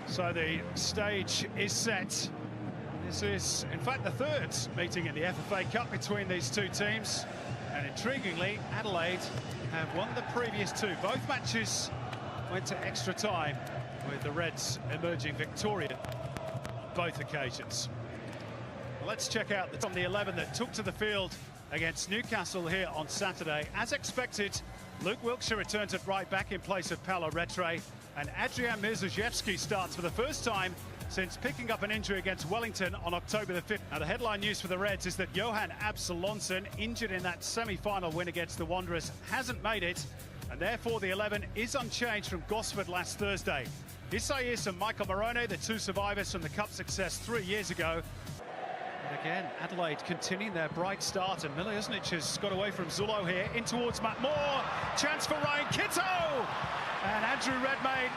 So the stage is set. This is, in fact, the third meeting in the FFA Cup between these two teams. And intriguingly, Adelaide have won the previous two. Both matches went to extra time, with the Reds emerging victorious on both occasions. Well, let's check out the 11 that took to the field against Newcastle here on Saturday. As expected, Luke Wilkshire returns at right back in place of Paolo Retre, and Adrian Mirzaevski starts for the first time since picking up an injury against Wellington on October the 5th. Now, the headline news for the Reds is that Johan Absalonsen, injured in that semi-final win against the Wanderers, hasn't made it, and therefore the 11 is unchanged from Gosford last Thursday. Isaias and Michael Morone, the two survivors from the Cup success 3 years ago. And again, Adelaide continuing their bright start, and Milosnic has got away from Zullo here, in towards Matt Moore. Chance for Ryan Kitto! And Andrew Redmayne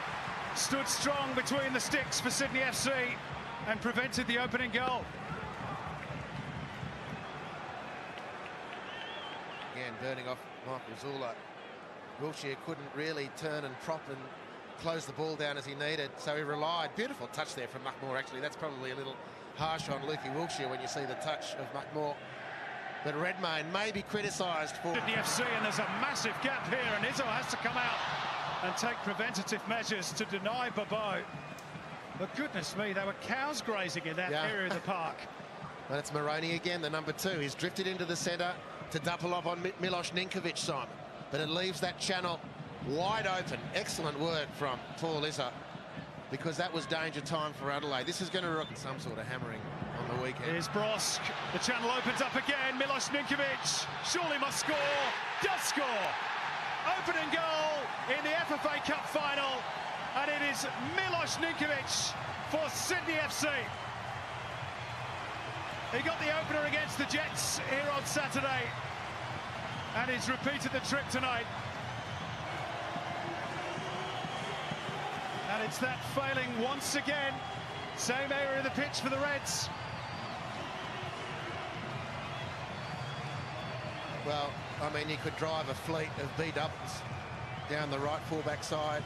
stood strong between the sticks for Sydney FC and prevented the opening goal. Again, burning off Michael Zullo. Wilkshire couldn't really turn and prop and close the ball down as he needed, so he relied. Beautiful touch there from Mackmore, actually. That's probably a little harsh on Lukey Wilkshire when you see the touch of Mackmore. But Redmayne may be criticised for Sydney FC, and there's a massive gap here, and Izzo has to come out and take preventative measures to deny Bobo. But goodness me, there were cows grazing in that area of the park. And it's Morone again, the number 2. He's drifted into the centre to double up on Milos Ninkovic, Simon. But it leaves that channel wide open. Excellent work from Paul Izzo, because that was danger time for Adelaide. This is going to require some sort of hammering on the weekend. Here's Brosk. The channel opens up again. Milos Ninkovic surely must score. Does score. Opening goal in the FFA Cup final. And it is Milos Ninkovic for Sydney FC. He got the opener against the Jets here on Saturday, and he's repeated the trick tonight. And it's that failing once again. Same area of the pitch for the Reds. Well, I mean, you could drive a fleet of B-doubles down the right fullback side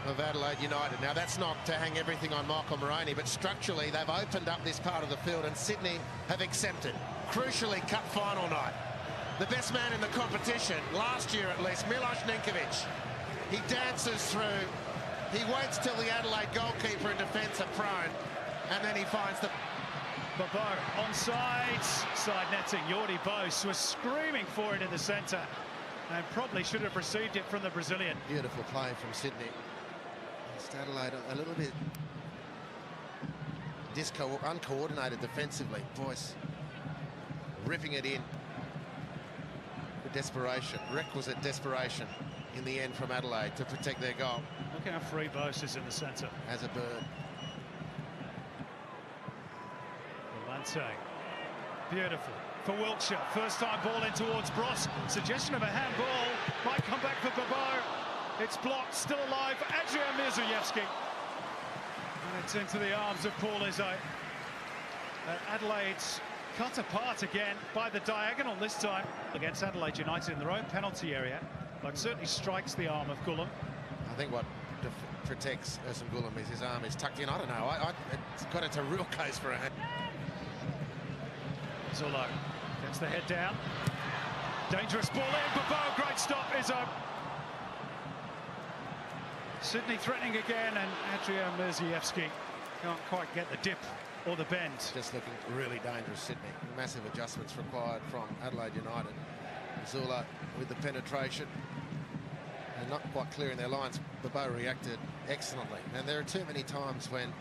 of Adelaide United. Now, that's not to hang everything on Michael Morone, but structurally they've opened up this part of the field, and Sydney have accepted. Crucially, cup final night. The best man in the competition, last year at least, Milos Ninkovic. He dances through. He waits till the Adelaide goalkeeper and defence are prone, and then he finds the... Bobo onside, side netting. Jordi Bos was screaming for it in the centre, and probably should have received it from the Brazilian. Beautiful play from Sydney. Just Adelaide a little bit uncoordinated defensively. Boyce ripping it in with desperation, requisite desperation in the end from Adelaide to protect their goal. Look how free Bos is in the centre. As a bird. Lante. Beautiful for Wilkshire. First time ball in towards Brosk. Suggestion of a handball. Might come back for Bobo. It's blocked. Still alive. Adrian Mirzaevski. And it's into the arms of Paul Izzo. Adelaide's cut apart again by the diagonal this time against Adelaide United in their own penalty area. But certainly strikes the arm of Gulam. I think what protects Ersan Gulam is his arm is tucked in. I don't know. It's got a real case for a hand. Zullo gets the head down. Dangerous ball in. Bobo, great stop, Izzo. Sydney threatening again, and Adrian Mirzaevski can't quite get the dip or the bend. Just looking really dangerous, Sydney. Massive adjustments required from Adelaide United. Zullo with the penetration and not quite clearing their lines. Bobo reacted excellently. And there are too many times when,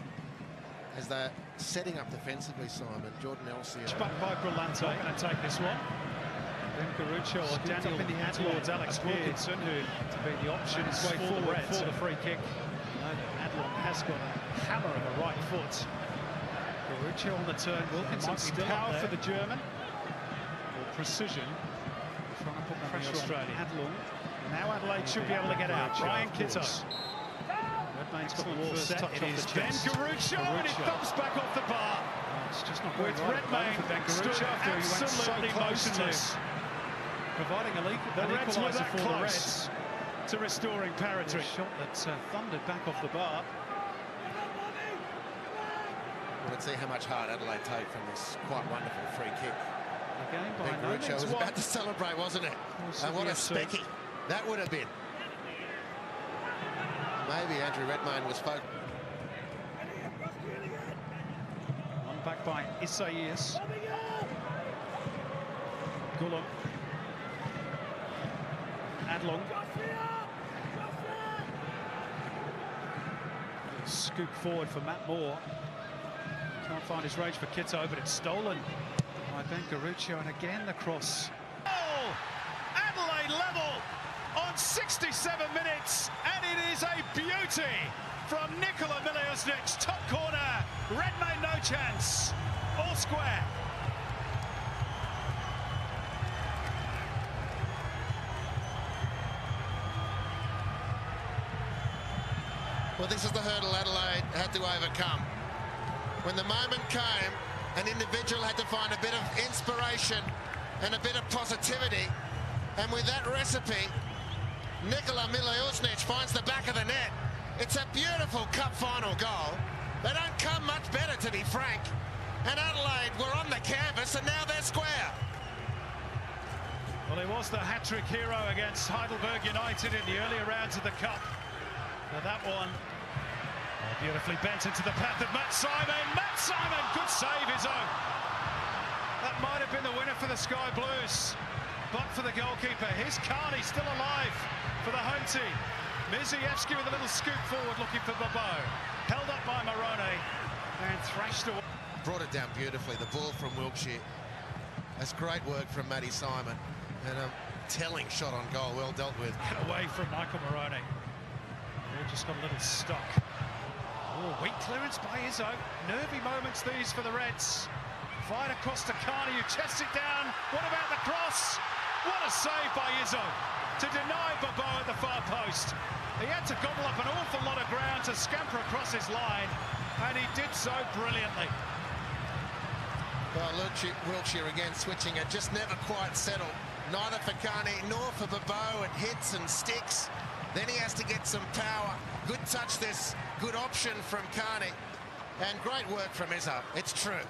as they're setting up defensively, Simon, Jordan Elsie... Back by Brillante, going to take this one. Then Garucho or Daniel in the air towards Alex Wilkinson, who to be the options for the Reds for the free kick. Adlon has got a hammer of a right foot. Garucho on the turn. Wilkinson still power for the German. Or precision. Trying to put pressure on Adlon. Now Adelaide should be able to get out. Ryan Kitto. Redmayne's got the wall set. It is Ben Garucho, and it thumps back off the bar. It's just not with Redmayne stood absolutely motionless, providing an equaliser for the Reds to restoring parity. A shot that thundered back off the bar. Let's see how much heart Adelaide take from this quite wonderful free kick. Again, by no Garuccio means was one. about to celebrate, wasn't it? And what a specky that would have been. Maybe Andrew Redmayne was focused. One back by Isaias. Gulam. Adlong. Scoop forward for Matt Moore. Can't find his range for Kitto, but it's stolen by Ben Garuccio, and again the cross. Oh! Adelaide level on 67 minutes, and it is a beauty from Nikola Miliusnic. Top corner, Redmayne no chance, all square. Well, this is the hurdle Adelaide had to overcome. When the moment came, an individual had to find a bit of inspiration and a bit of positivity. And with that recipe, Nikola Miliusnic finds the back of the net. It's a beautiful cup final goal. They don't come much better, to be frank. And Adelaide were on the canvas, and now they're square. Well, he was the hat-trick hero against Heidelberg United in the earlier rounds of the Cup. But that one, beautifully bent into the path of Matt Simon. Matt Simon, good save his own. That might have been the winner for the Sky Blues. But for the goalkeeper, here's Carney still alive for the home team. Mizievski with a little scoop forward looking for Bobo. Held up by Moroni and thrashed away. Brought it down beautifully, the ball from Wiltshire. That's great work from Matty Simon. And a telling shot on goal, well dealt with. Away from Michael Moroni. Just got a little stuck. Oh, weak clearance by Izzo. Nervy moments these for the Reds. Fired across to Carney, who chests it down. What about the cross? What a save by Izzo to deny Bobo at the far post. He had to gobble up an awful lot of ground to scamper across his line, and he did so brilliantly. Well, Wiltshire again switching it, just never quite settled. Neither for Carney nor for Bobo. It hits and sticks. Then he has to get some power. Good touch this, good option from Carney. And great work from Izzo, it's true.